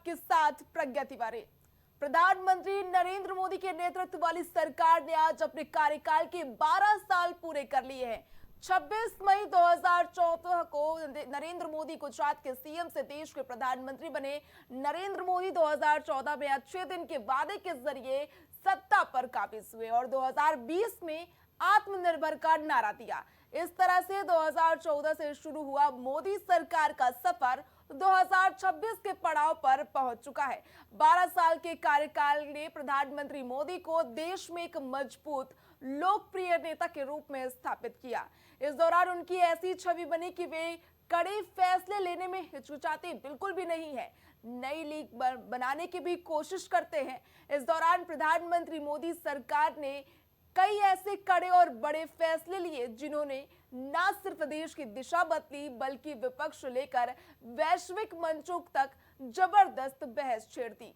आपके साथ प्रज्ञा तिवारी। प्रधानमंत्री नरेंद्र मोदी के नेतृत्व वाली सरकार ने आज अपने कार्यकाल के 12 साल पूरे कर लिए हैं। 26 मई 2014 को नरेंद्र मोदी गुजरात के सीएम से देश के प्रधानमंत्री बने। नरेंद्र मोदी 2014 में अच्छे दिन के वादे के जरिए सत्ता पर काबिज हुए और 2020 में आत्मनिर्भर का नारा दिया। इस तरह से 2014 से शुरू हुआ मोदी सरकार का सफर 2026 के पड़ाव पर पहुंच चुका है। 12 साल के कार्यकाल ने प्रधानमंत्री मोदी को देश में एक मजबूत लोकप्रिय नेता के रूप में स्थापित किया। इस दौरान उनकी ऐसी छवि बनी कि वे कड़े फैसले लेने में हिचकिचाते बिल्कुल भी नहीं है, नई लीग बनाने की भी कोशिश करते हैं। इस दौरान प्रधानमंत्री मोदी सरकार ने कई ऐसे कड़े और बड़े फैसले लिए जिन्होंने न सिर्फ देश की दिशा बदली बल्कि विपक्ष लेकर वैश्विक मंचों तक जबरदस्त बहस छेड़ दी।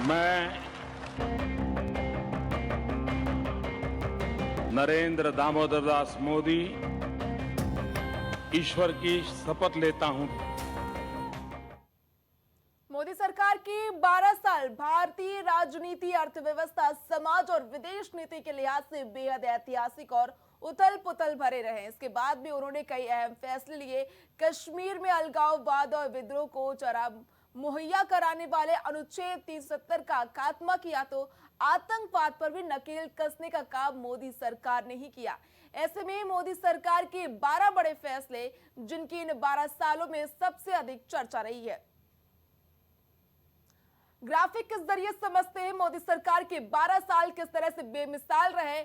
मैं नरेंद्र दामोदर दास मोदी ईश्वर की शपथ लेता हूं। मोदी सरकार के 12 साल भारतीय राजनीति, अर्थव्यवस्था, समाज और विदेश नीति के लिहाज से बेहद ऐतिहासिक और उथल पुथल भरे रहे। इसके बाद भी उन्होंने कई अहम फैसले लिए। कश्मीर में अलगाववाद और विद्रोह को चारा मुहैया कराने वाले अनुच्छेद 370 का खात्मा किया तो आतंकवाद पर भी नकेल कसने का काम मोदी सरकार ने ही किया। ऐसे में मोदी सरकार के 12 बड़े फैसले जिनकी इन 12 सालों में सबसे अधिक चर्चा रही है। ग्राफिक के जरिए समझते हैं मोदी सरकार के 12 साल किस तरह से बेमिसाल रहे।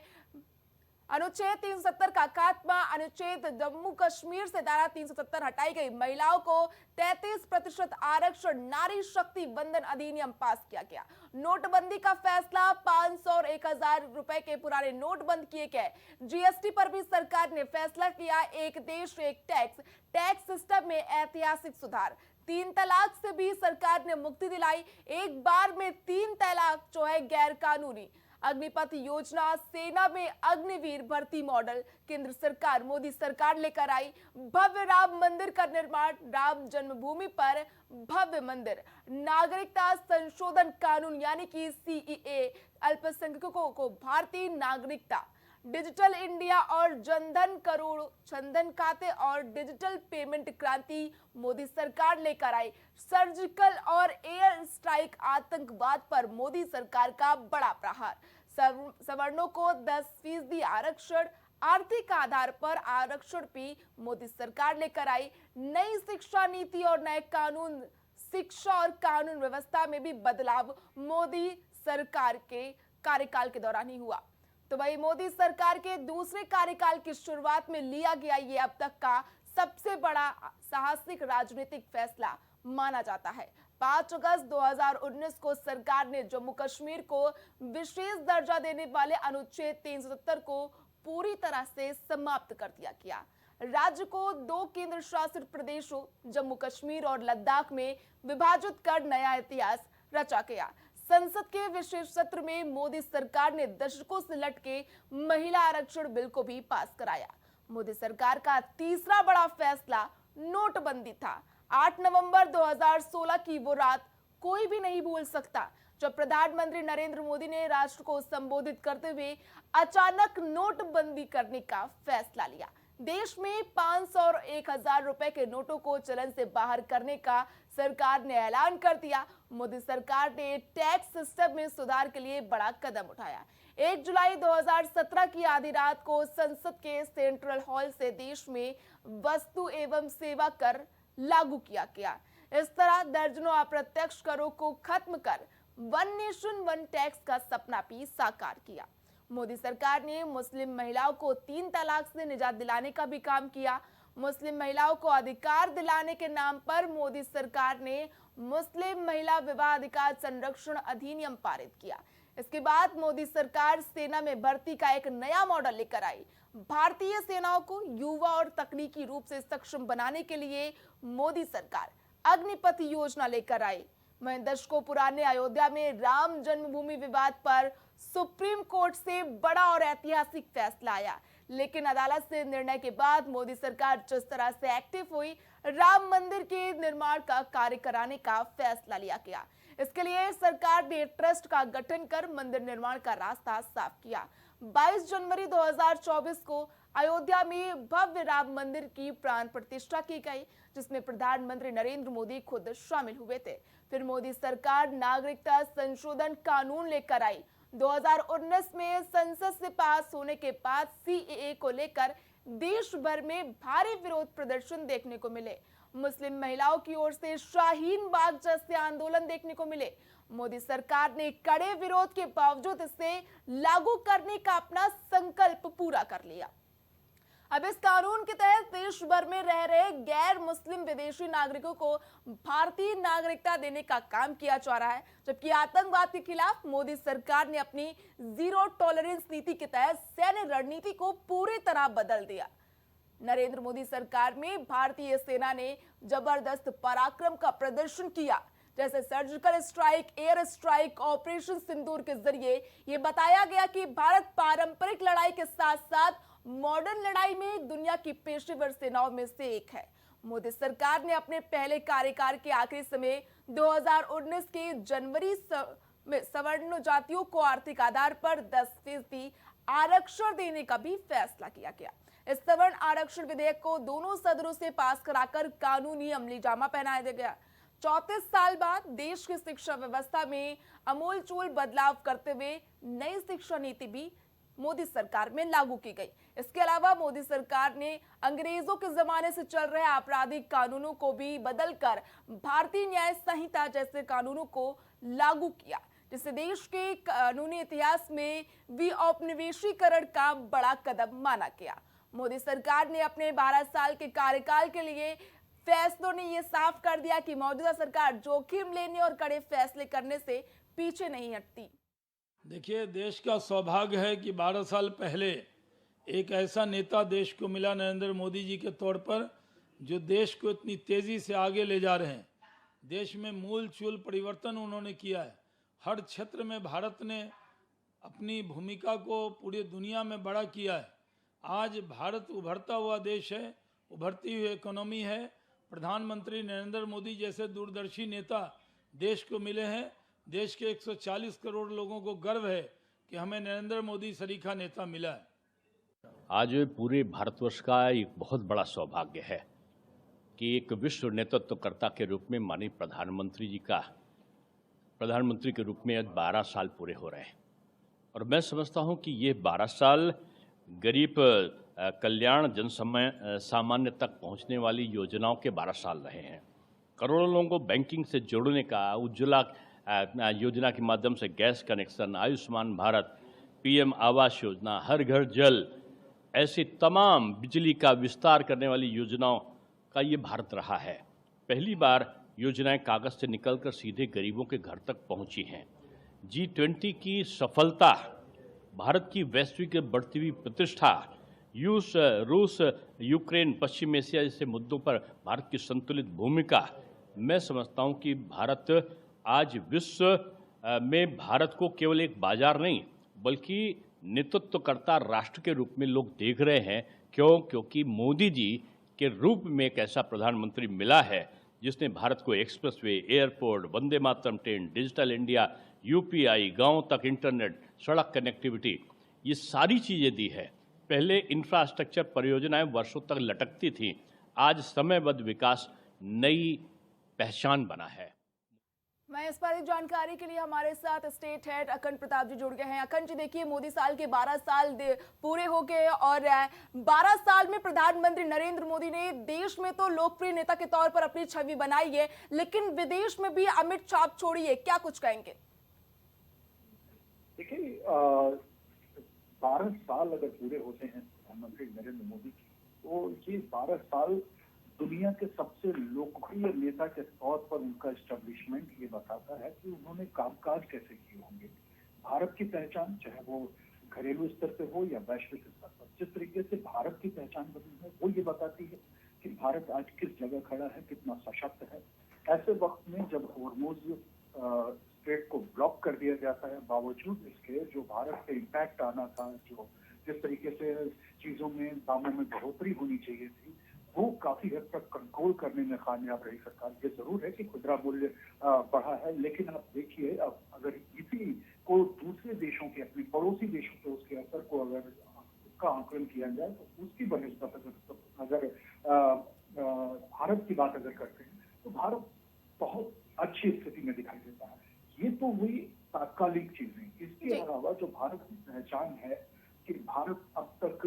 अनुच्छेद 370 का खात्मा, अनुच्छेद जम्मू कश्मीर से धारा 370 हटाई गई, महिलाओं को 33% आरक्षण, नारी शक्ति वंदन अधिनियम पास किया गया, नोटबंदी का फैसला, 500 और 1000 रुपए के पुराने नोट बंद किए गए, जीएसटी पर भी सरकार ने फैसला किया, एक देश एक टैक्स सिस्टम में ऐतिहासिक सुधार, 3 तलाक से भी सरकार ने मुक्ति दिलाई, एक बार में 3 तलाक जो है गैर कानूनी, अग्निपथ योजना, सेना में अग्निवीर भर्ती मॉडल केंद्र सरकार मोदी सरकार लेकर आई, भव्य राम मंदिर का निर्माण, राम जन्मभूमि पर भव्य मंदिर, नागरिकता संशोधन कानून यानी कि सीएए, अल्पसंख्यकों को भारतीय नागरिकता, डिजिटल इंडिया और जनधन, करोड़ों जनधन खाते और डिजिटल पेमेंट क्रांति मोदी सरकार लेकर आई, सर्जिकल और एयर स्ट्राइक, आतंकवाद पर मोदी सरकार का बड़ा प्रहार, सवर्णों को 10% आरक्षण, आर्थिक आधार पर आरक्षण भी मोदी सरकार लेकर आई, नई शिक्षा नीति और नए कानून, शिक्षा और कानून व्यवस्था में भी बदलाव मोदी सरकार के कार्यकाल के दौरान ही हुआ। तो वही मोदी सरकार के दूसरे कार्यकाल की शुरुआत में लिया गया ये अब तक का सबसे बड़ा साहसिक राजनीतिक फैसला माना जाता है। 5 अगस्त 2019 को सरकार ने जम्मू कश्मीर को विशेष दर्जा देने वाले अनुच्छेद 370 को पूरी तरह से समाप्त कर दिया गया। राज्य को 2 केंद्र शासित प्रदेशों जम्मू कश्मीर और लद्दाख में विभाजित कर नया इतिहास रचा गया। संसद के विशेष सत्र में मोदी सरकार ने दशकों से लटके महिला आरक्षण बिल को भी पास कराया। मोदी सरकार का तीसरा बड़ा फैसला नोटबंदी था। 8 नवंबर 2016 की वो रात कोई भी नहीं भूल सकता जब प्रधानमंत्री नरेंद्र मोदी ने राष्ट्र को संबोधित करते हुए अचानक नोटबंदी करने का फैसला लिया। देश में 500 और 1000 रुपए के नोटों को चलन से बाहर करने का सरकार ने ऐलान कर दिया। मोदी सरकार ने टैक्स सिस्टम में सुधार के लिए बड़ा कदम उठाया। 1 जुलाई 2017 की आधी रात को संसद के सेंट्रल हॉल से देश में वस्तु एवं सेवा कर लागू किया गया। इस तरह दर्जनों अप्रत्यक्ष करों को खत्म कर वन नेशन वन टैक्स का सपना भी साकार किया। मोदी सरकार ने मुस्लिम महिलाओं को 3 तलाक से निजात दिलाने का भी काम किया। मुस्लिम महिलाओं को अधिकार दिलाने के नाम पर मोदी सरकार ने मुस्लिम महिला विवाह अधिकार संरक्षण अधिनियम पारित किया। इसके बाद मोदी सरकार सेना में भर्ती का एक नया मॉडल लेकर आई। भारतीय सेनाओं को युवा और तकनीकी रूप से सक्षम बनाने के लिए मोदी सरकार अग्निपथ योजना लेकर आई। वहीं दशकों पुराने अयोध्या में राम जन्मभूमि विवाद पर सुप्रीम कोर्ट से बड़ा और ऐतिहासिक फैसला आया, लेकिन अदालत से निर्णय के बाद मोदी सरकार जिस तरह से एक्टिव हुई, राम मंदिर के निर्माण का कार्य कराने का फैसला लिया गया। इसके लिए सरकार ने ट्रस्ट का गठन कर मंदिर निर्माण का रास्ता साफ किया। 22 जनवरी 2024 को अयोध्या में भव्य राम मंदिर की प्राण प्रतिष्ठा की गई, जिसमें प्रधानमंत्री नरेंद्र मोदी खुद शामिल हुए थे। फिर मोदी सरकार नागरिकता संशोधन कानून लेकर आई। 2019 में संसद से पास होने के बाद सीएए को लेकर देश भर में भारी विरोध प्रदर्शन देखने को मिले। मुस्लिम महिलाओं की ओर से शाहीन बाग जैसे आंदोलन देखने को मिले। मोदी सरकार ने कड़े विरोध के बावजूद इसे लागू करने का अपना संकल्प पूरा कर लिया। अब इस कानून के तहत देश भर में रह रहे गैर मुस्लिम विदेशी नागरिकों को भारतीय नागरिकता देने का काम किया जा रहा है, जबकि आतंकवाद के खिलाफ मोदी सरकार ने अपनी जीरो टॉलरेंस नीति के तहत सैन्य रणनीति को पूरी तरह बदल दिया। नरेंद्र मोदी सरकार में भारतीय सेना ने जबरदस्त पराक्रम का प्रदर्शन किया, जैसे surgical strike, air strike, operation Sindoor के जरिए ये बताया गया कि भारत पारंपरिक लड़ाई के साथ साथ मॉडर्न लड़ाई में दुनिया की पेशेवर सेनाओं में से एक है। मोदी सरकार ने अपने पहले कार्यकाल के आखिरी समय 2019 के जनवरी में सवर्ण जातियों को आर्थिक आधार पर 10% आरक्षण देने का भी फैसला किया गया। इस सवर्ण आरक्षण विधेयक को दोनों सदनों से पास कराकर कानूनी अमली जामा पहनाया गया। 34 साल बाद देश की शिक्षा व्यवस्था में अमूलचूल बदलाव करते हुए नई शिक्षा नीति भी मोदी सरकार में लागू की गई। इसके अलावा मोदी सरकार ने अंग्रेजों के जमाने से चल रहे आपराधिक कानूनों को भी बदलकर भारतीय न्याय संहिता जैसे कानूनों को लागू किया, जिसे देश के कानूनी इतिहास में विऔपनिवेशीकरण का बड़ा कदम माना गया। मोदी सरकार ने अपने 12 साल के कार्यकाल के लिए फैसलों ने यह साफ कर दिया कि मौजूदा सरकार जोखिम लेने और कड़े फैसले करने से पीछे नहीं हटती। देखिए, देश का सौभाग्य है कि 12 साल पहले एक ऐसा नेता देश को मिला नरेंद्र मोदी जी के तौर पर, जो देश को इतनी तेजी से आगे ले जा रहे हैं। देश में मूल चूल परिवर्तन उन्होंने किया है। हर क्षेत्र में भारत ने अपनी भूमिका को पूरी दुनिया में बड़ा किया है। आज भारत उभरता हुआ देश है, उभरती हुई इकोनॉमी है। प्रधानमंत्री नरेंद्र मोदी जैसे दूरदर्शी नेता देश को मिले हैं। देश के 140 करोड़ लोगों को गर्व है कि हमें नरेंद्र मोदी सरीखा नेता मिला है। आज पूरे भारतवर्ष का एक बहुत बड़ा सौभाग्य है कि एक विश्व नेतृत्वकर्ता के रूप में माननीय प्रधानमंत्री के रूप में आज 12 साल पूरे हो रहे हैं। और मैं समझता हूं कि ये 12 साल गरीब कल्याण सामान्य तक पहुंचने वाली योजनाओं के 12 साल रहे हैं। करोड़ों लोगों को बैंकिंग से जोड़ने का, उज्ज्वला योजना के माध्यम से gas connection, Ayushman Bharat, PM Awas Yojana, हर घर जल, ऐसी तमाम बिजली का विस्तार करने वाली योजनाओं का ये भारत रहा है। पहली बार योजनाएं कागज से निकलकर सीधे गरीबों के घर तक पहुंची हैं। G20 की सफलता, भारत की वैश्विक बढ़ती हुई प्रतिष्ठा, रूस, यूक्रेन, पश्चिम एशिया जैसे मुद्दों पर भारत की संतुलित भूमिका, मैं समझता हूं कि भारत आज विश्व में भारत को केवल एक बाजार नहीं बल्कि नेतृत्वकर्ता राष्ट्र के रूप में लोग देख रहे हैं। क्योंकि मोदी जी के रूप में एक ऐसा प्रधानमंत्री मिला है जिसने भारत को expressway, airport, Vande Mataram train, digital India, UPI, गांव तक इंटरनेट, सड़क कनेक्टिविटी, ये सारी चीज़ें दी है। पहले इंफ्रास्ट्रक्चर परियोजनाएं वर्षों तक लटकती थीं, आज समयबद्ध विकास नई पहचान बना है। मैं इस पर जानकारी के लिए हमारे साथ स्टेट हेड अखंड प्रताप जी जुड़ गए हैं। अखंड जी, देखिए, मोदी साल के 12 साल पूरे हो गए और 12 साल में प्रधानमंत्री नरेंद्र मोदी ने देश में तो लोकप्रिय नेता के तौर पर अपनी छवि बनाई है, लेकिन विदेश में भी अमिट छाप छोड़ी है। क्या कुछ कहेंगे? देखिए, 12 साल अगर पूरे होते हैं प्रधानमंत्री नरेंद्र मोदी की, तो ये 12 साल दुनिया के सबसे लोकप्रिय नेता के तौर पर उनका एस्टेब्लिशमेंट ये बताता है कि उन्होंने कामकाज कैसे किए होंगे। भारत की पहचान, चाहे वो घरेलू स्तर पे हो या वैश्विक स्तर पर, जिस तरीके से भारत की पहचान बनी है वो ये बताती है कि भारत आज किस जगह खड़ा है, कितना सशक्त है। ऐसे वक्त में जब हॉर्मुज स्ट्रेट को ब्लॉक कर दिया जाता है, बावजूद इसके जो भारत पे इम्पैक्ट आना था, जो जिस तरीके से चीजों में दामों में बढ़ोतरी होनी चाहिए थी, वो काफी हद तक कंट्रोल करने में कामयाब रही सरकार। ये जरूर है कि खुदरा मूल्य बढ़ा है, लेकिन आप देखिए अब अगर इसी को दूसरे देशों के, अपने पड़ोसी देशों के उसके असर को अगर उसका आकलन किया जाए तो उसकी बनस्पत अगर भारत की बात अगर करते हैं तो भारत बहुत अच्छी स्थिति में दिखाई देता है। ये तो हुई तात्कालिक चीजें। इसके अलावा जो भारत की पहचान है कि भारत अब तक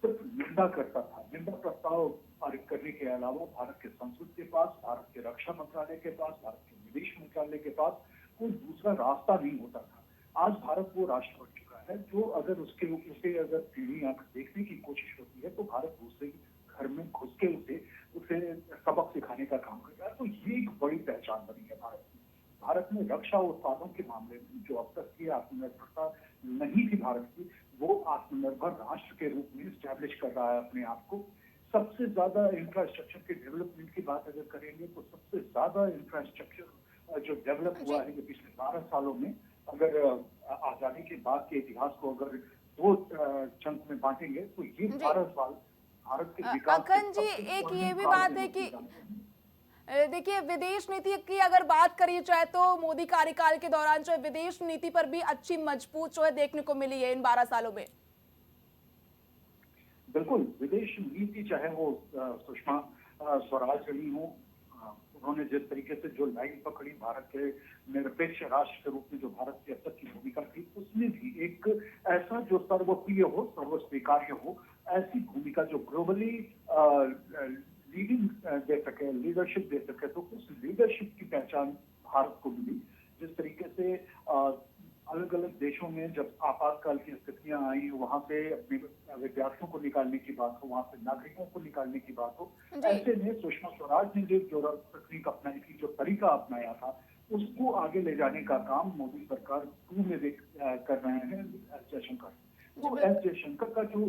सिर्फ निंदा करता था, निंदा प्रस्ताव पारित करने के अलावा भारत के संसद के पास, भारत के रक्षा मंत्रालय के पास, भारत के विदेश मंत्रालय के पास कोई दूसरा रास्ता नहीं होता था। आज भारत वो राष्ट्र बन चुका है जो अगर उसे अगर टेढ़ी आंख देखने की कोशिश होती है तो भारत दूसरे घर में घुस के उसे सबक सिखाने का काम कर रहा है। तो ये एक बड़ी पहचान बनी है भारत की। भारत में रक्षा उत्पादों के मामले में जो अब तक की आत्मनिर्भरता नहीं थी भारत की, वो आत्मनिर्भर राष्ट्र के रूप में स्टैब्लिश कर रहा है अपने आप को। सबसे ज्यादा इंफ्रास्ट्रक्चर के डेवलपमेंट की बात अगर करेंगे तो सबसे ज्यादा इंफ्रास्ट्रक्चर जो डेवलप हुआ है ये पिछले 12 सालों में, अगर आजादी के बाद के इतिहास को अगर दो चंक में बांटेंगे तो ये 12 साल भारत के विकास अखन जी, एक ये भी बात है कि देखिए विदेश नीति की अगर बात करी जाए तो मोदी कार्यकाल के दौरान जो है विदेश नीति पर भी अच्छी मजबूत जो है देखने को मिली है इन 12 सालों में। बिल्कुल, विदेश नीति चाहे वो सुषमा स्वराज रही हो, उन्होंने जिस तरीके से जो लाइन पकड़ी भारत के निरपेक्ष राष्ट्र के रूप में जो भारत की अब तक की भूमिका थी, उसमें भी एक ऐसा जो सर्वप्रिय हो, सर्वस्वीकार्य हो, ऐसी भूमिका जो ग्लोबली लीडिंग दे सके, लीडरशिप दे सके। तो उस लीडरशिप की पहचान भारत को मिली। जिस तरीके से अलग अलग देशों में जब आपातकाल की स्थितियां आई, वहां से अपने विद्यार्थियों को निकालने की बात हो, वहां से नागरिकों को निकालने की बात हो, ऐसे में सुषमा स्वराज ने जो तकनीक अपनाई थी, जो तरीका अपनाया था, उसको आगे ले जाने का काम मोदी सरकार 2 में कर रहे हैं एस जयशंकर। तो एस जयशंकर का जो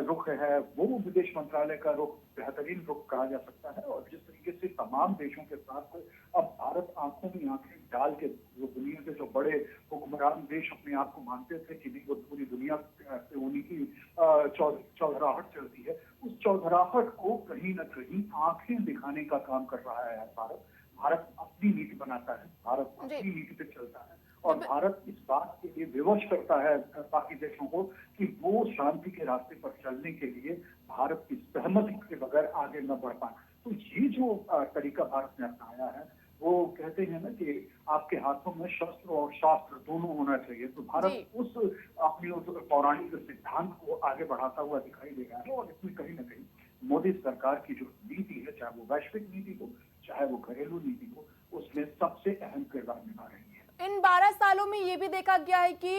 रुख है वो विदेश मंत्रालय का रुख बेहतरीन रुख कहा जा सकता है। और जिस तरीके से तमाम देशों के साथ अब भारत आंखों में आंखें डाल के, वो दुनिया के जो बड़े हुक्मरान देश अपने आप को मानते थे कि नहीं वो पूरी दुनिया से उन्हीं की चौधराहट चलती है, उस चौधराहट को कहीं न कहीं आंखें दिखाने का काम कर रहा है भारत। भारत अपनी नीति बनाता है, भारत अपनी नीति पे चलता है और भारत इस बात के लिए विवश करता है बाकी देशों को कि वो शांति के रास्ते पर चलने के लिए भारत की सहमति के बगैर आगे न बढ़ पाए। तो ये जो तरीका भारत ने अपनाया है, वो कहते हैं ना कि आपके हाथों में शस्त्र और शास्त्र दोनों होना चाहिए। तो भारत उस अपनी उस पौराणिक सिद्धांत को आगे बढ़ाता हुआ दिखाई दे रहा है। और इसमें कहीं ना कहीं मोदी सरकार की जो नीति है, चाहे वो वैश्विक नीति हो, चाहे वो घरेलू नीति हो, उसमें सबसे अहम किरदार निभा रही है। इन 12 सालों में ये भी देखा गया है कि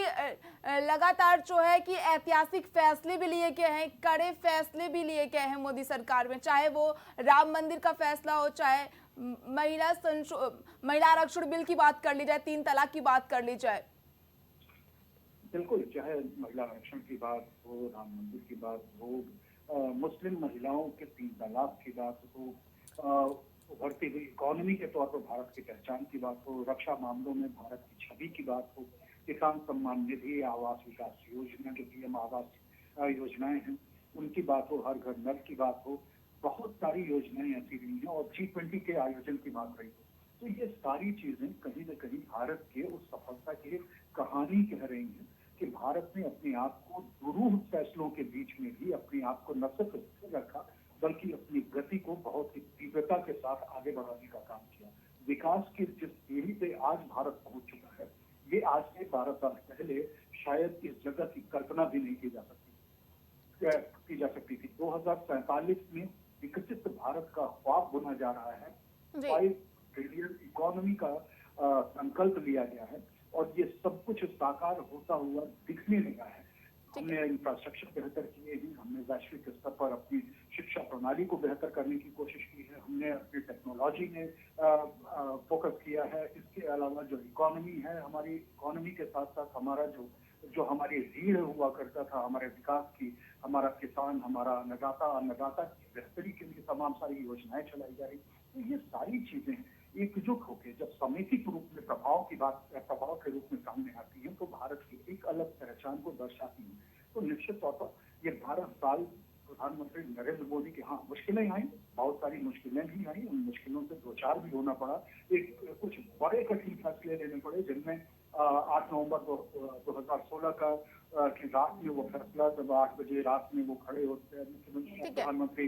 लगातार जो है कि ऐतिहासिक फैसले भी लिए गए हैं, कड़े फैसले भी लिए गए हैं मोदी सरकार में, चाहे वो राम मंदिर का फैसला हो, चाहे महिला आरक्षण बिल की बात कर ली जाए, 3 तलाक की बात कर ली जाए। बिल्कुल, चाहे महिला आरक्षण की बात हो, राम मंदिर की बात हो, मुस्लिम महिलाओं के 3 तलाक की बात हो, उभरती हुई इकोनॉमी के तौर पर भारत की पहचान की बात हो, रक्षा मामलों में भारत की छवि की बात हो, किसान सम्मान निधि, आवास विकास योजना जो पीएम आवास योजनाएं हैं उनकी बात हो, हर घर नल की बात हो, बहुत सारी योजनाएं ऐसी रही हैं और G20 के आयोजन की बात रही हो। तो ये सारी चीजें कहीं न कहीं भारत के उस सफलता की कहानी कह रही हैं कि भारत ने अपने आप को दुरूह फैसलों के बीच में भी अपने आप को न सिर्फ स्थिर रखा बल्कि अपनी गति को बहुत ही तीव्रता के साथ आगे बढ़ाने का काम किया। विकास की जिस सीढ़ी पे आज भारत पहुंच चुका है, ये आज से 12 साल पहले शायद इस जगह की कल्पना भी नहीं की जा सकती थी। 2047 में विकसित भारत का ख्वाब बुना जा रहा है। 5 ट्रिलियन इकोनॉमी का संकल्प लिया गया है और ये सब कुछ साकार होता हुआ दिखने लगा है। हमने इंफ्रास्ट्रक्चर बेहतर किए हैं, हमने वैश्विक स्तर पर अपनी शिक्षा प्रणाली को बेहतर करने की कोशिश की है, हमने अपनी टेक्नोलॉजी में फोकस किया है। इसके अलावा जो इकोनॉमी है, हमारी इकोनॉमी के साथ साथ हमारा जो हमारी रीढ़ हुआ करता था हमारे विकास की, हमारा किसान, हमारा अन्नदाता की बेहतरी के लिए तमाम सारी योजनाएं चलाई जा रही। तो ये सारी चीजें एकजुट होकर जब समेकित रूप में प्रभाव के रूप में सामने आती है तो भारत की एक अलग पहचान को दर्शाती है। तो निश्चित तौर पर ये 12 साल प्रधानमंत्री नरेंद्र मोदी के हाँ मुश्किलें आई, बहुत सारी मुश्किलें भी आई, उन मुश्किलों से दो चार भी होना पड़ा, कुछ बड़े कठिन फैसले लेने पड़े, जिनमें 8 नवंबर 2016 की रात में वो फैसला, जब 8 बजे रात में वो खड़े होते हैं, मुख्यमंत्री प्रधानमंत्री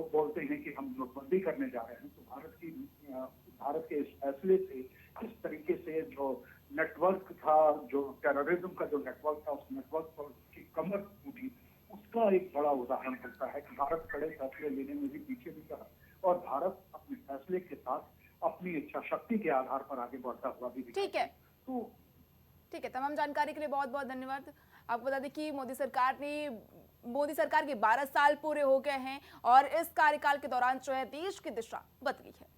बोलते हैं कि हम नोटबंदी करने जा रहे हैं। तो भारत के इस फैसले से किस तरीके से जो नेटवर्क था, जो टेररिज्म का जो नेटवर्क था, उस नेटवर्क पर की कमर टूटी, उसका एक बड़ा उदाहरण होता है कि भारत बड़े फैसले लेने में भी पीछे नहीं रहा और भारत अपने फैसले के साथ अपनी इच्छा शक्ति के आधार पर आगे बढ़ता हुआ भी दिखा। ठीक है, तो ठीक है, तमाम जानकारी के लिए बहुत बहुत धन्यवाद। आपको बता दें कि मोदी सरकार के 12 साल पूरे हो गए हैं और इस कार्यकाल के दौरान जो है देश की दिशा बदली है।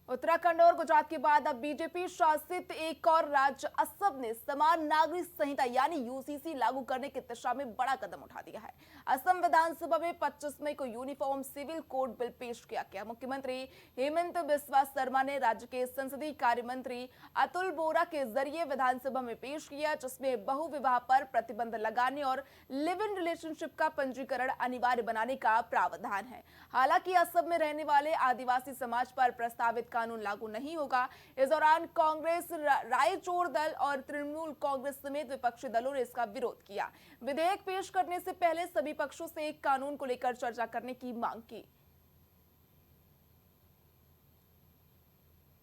उत्तराखंड और गुजरात के बाद अब बीजेपी शासित एक और राज्य असम ने समान नागरिक संहिता यानी यूसीसी लागू करने की दिशा में बड़ा कदम उठा दिया है। असम विधानसभा में 25 मई को यूनिफॉर्म सिविल कोड बिल पेश किया गया। मुख्यमंत्री हेमंत बिस्वा शर्मा ने राज्य के संसदीय कार्य मंत्री अतुल बोरा के जरिए विधानसभा में पेश किया, जिसमें बहुविवाह पर प्रतिबंध लगाने और लिव इन रिलेशनशिप का पंजीकरण अनिवार्य बनाने का प्रावधान है। हालांकि असम में रहने वाले आदिवासी समाज पर प्रस्तावित कानून लागू नहीं होगा। इस दौरान कांग्रेस, रायचूर दल और तृणमूल कांग्रेस समेत विपक्षी दलों ने इसका विरोध किया। विधेयक पेश करने से पहले सभी पक्षों से एक कानून को लेकर चर्चा करने की मांग की।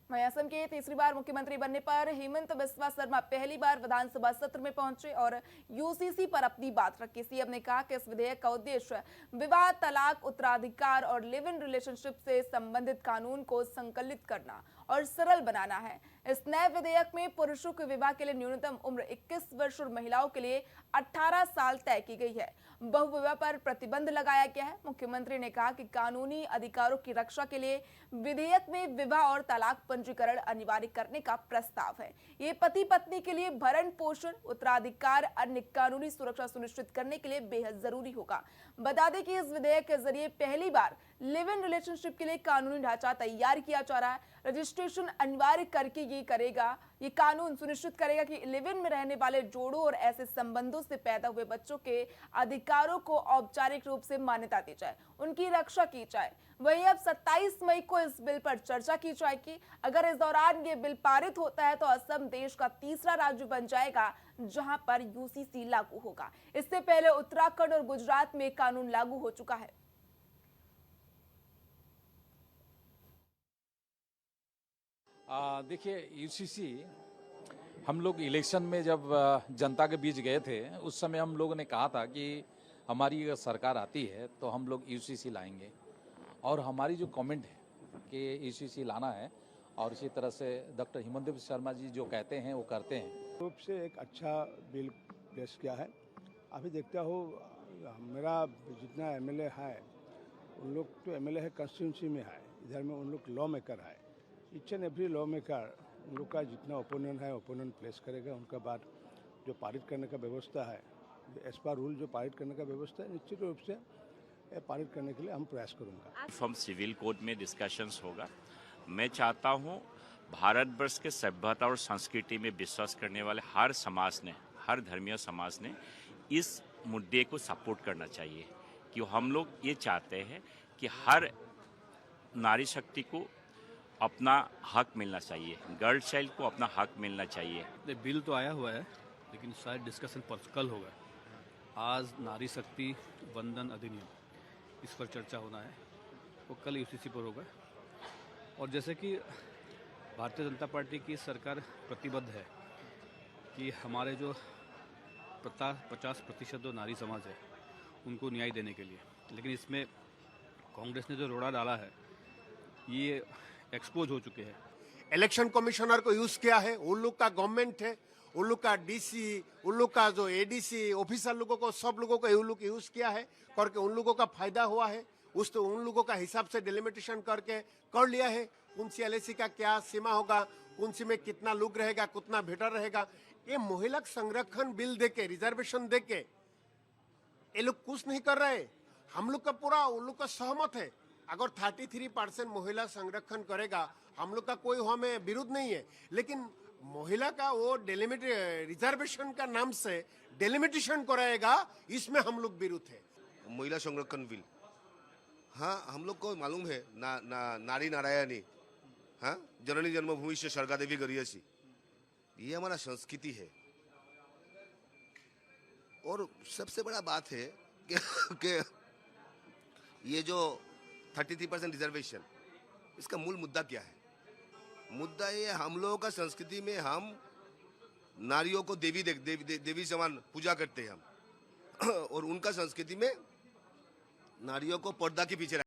वहीं असम के तीसरी बार मुख्यमंत्री बनने पर हेमंत बिस्वा शर्मा पहली बार विधानसभा सत्र में पहुंचे और यूसीसी पर अपनी बात रखी। सीएम ने कहा कि इस विधेयक का उद्देश्य विवाह, तलाक, उत्तराधिकार और लिव इन रिलेशनशिप से संबंधित कानून को संकलित करना और सरल बनाना है। इस नए विधेयक में पुरुषों के विवाह के लिए न्यूनतम उम्र 21 वर्ष और महिलाओं के लिए 18 साल तय की गई है। बहुविवाह पर प्रतिबंध लगाया गया है। मुख्यमंत्री ने कहा कि कानूनी अधिकारों की रक्षा के लिए विधेयक में विवाह और तलाक पंजीकरण अनिवार्य करने का प्रस्ताव है। ये पति पत्नी के लिए भरण पोषण, उत्तराधिकार, अन्य कानूनी सुरक्षा सुनिश्चित करने के लिए बेहद जरूरी होगा। बता दें कि इस विधेयक के जरिए पहली बार लिव इन रिलेशनशिप के लिए कानूनी ढांचा तैयार किया जा रहा है। रजिस्ट्रेशन अनिवार्य करके ये कानून सुनिश्चित करेगा कि लिव इन में रहने वाले जोड़ों और ऐसे संबंधों से पैदा हुए बच्चों के अधिकारों को औपचारिक रूप से मान्यता दी जाए, उनकी रक्षा की जाए। वहीं अब 27 मई को इस बिल पर चर्चा की जाएगी। अगर इस दौरान ये बिल पारित होता है तो असम देश का तीसरा राज्य बन जाएगा जहां पर यूसीसी लागू होगा। इससे पहले उत्तराखंड और गुजरात में कानून लागू हो चुका है। देखिए, यूसीसी हम लोग इलेक्शन में जब जनता के बीच गए थे, उस समय हम लोगों ने कहा था कि हमारी अगर सरकार आती है तो हम लोग यूसीसी लाएंगे और हमारी जो कमेंट है कि यूसीसी लाना है और इसी तरह से डॉक्टर हेमंत बिस्वा शर्मा जी जो कहते हैं वो करते हैं। रूप से एक अच्छा बिल पेश किया है। अभी देखता हो मेरा जितना एमएलए है उन लोग तो एमएलए है कंस्टिट्यूंसी में है, इधर में उन लोग लॉ मेकर है। Each and every law maker उन लोग का जितना ओपिनियन है ओपिनियन प्लेस करेगा। उनका बाद जो पारित करने का व्यवस्था है, एज पर रूल जो पारित करने का व्यवस्था है, निश्चित रूप से पारित करने के लिए हम प्रयास करूँगा। यूनिफॉर्म सिविल कोड में डिस्कशंस होगा। मैं चाहता हूँ भारतवर्ष के सभ्यता और संस्कृति में विश्वास करने वाले हर समाज ने, हर धर्मीय समाज ने इस मुद्दे को सपोर्ट करना चाहिए कि हम लोग ये चाहते हैं कि हर नारी शक्ति को अपना हक मिलना चाहिए, गर्ल चाइल्ड को अपना हक मिलना चाहिए। बिल तो आया हुआ है लेकिन शायद डिस्कशन पर कल होगा। आज नारी शक्ति वंदन अधिनियम इस पर चर्चा होना है, वो कल यूसीसी पर होगा। और जैसे कि भारतीय जनता पार्टी की सरकार प्रतिबद्ध है कि हमारे जो 50% जो नारी समाज है उनको न्याय देने के लिए, लेकिन इसमें कांग्रेस ने जो रोड़ा डाला है ये एक्सपोज हो चुके हैं। इलेक्शन कमिश्नर को यूज किया है, उन लोग का गवर्नमेंट है, उन लोग का डीसी, उन लोग का जो एडीसी ऑफिसर लोगों को, सब लोगों को उन लोग यूज किया है करके उन लोगों का फायदा हुआ है। तो उन लोगों का हिसाब से डिलिमिटेशन करके कर लिया है। कौन सी एलआईसी का क्या सीमा होगा, कौन सी में कितना लोग रहेगा, कितना बेटर रहेगा। ये महिला संरक्षण बिल देके, रिजर्वेशन देके ये लोग कुछ नहीं कर रहे। हम लोग का पूरा उन लोग का सहमत है। अगर 33% महिला संरक्षण करेगा, हम लोग का कोई हमें विरोध नहीं है, लेकिन महिला का वो रिजर्वेशन का नाम से डेलिमिटेशन कराएगा, इसमें हम लोग विरोध है। महिला संरक्षण बिल, हाँ हम लोग को मालूम है नारी नारायणी, हाँ जननी जन्मभूमि से स्वर्गा देवी गरियसी, ये हमारा संस्कृति है। और सबसे बड़ा बात है कि ये जो 33% रिजर्वेशन, इसका मूल मुद्दा क्या है? मुद्दा ये हम लोगों का संस्कृति में हम नारियों को देवी समान पूजा करते हैं हम, और उनका संस्कृति में नारियों को पर्दा के पीछे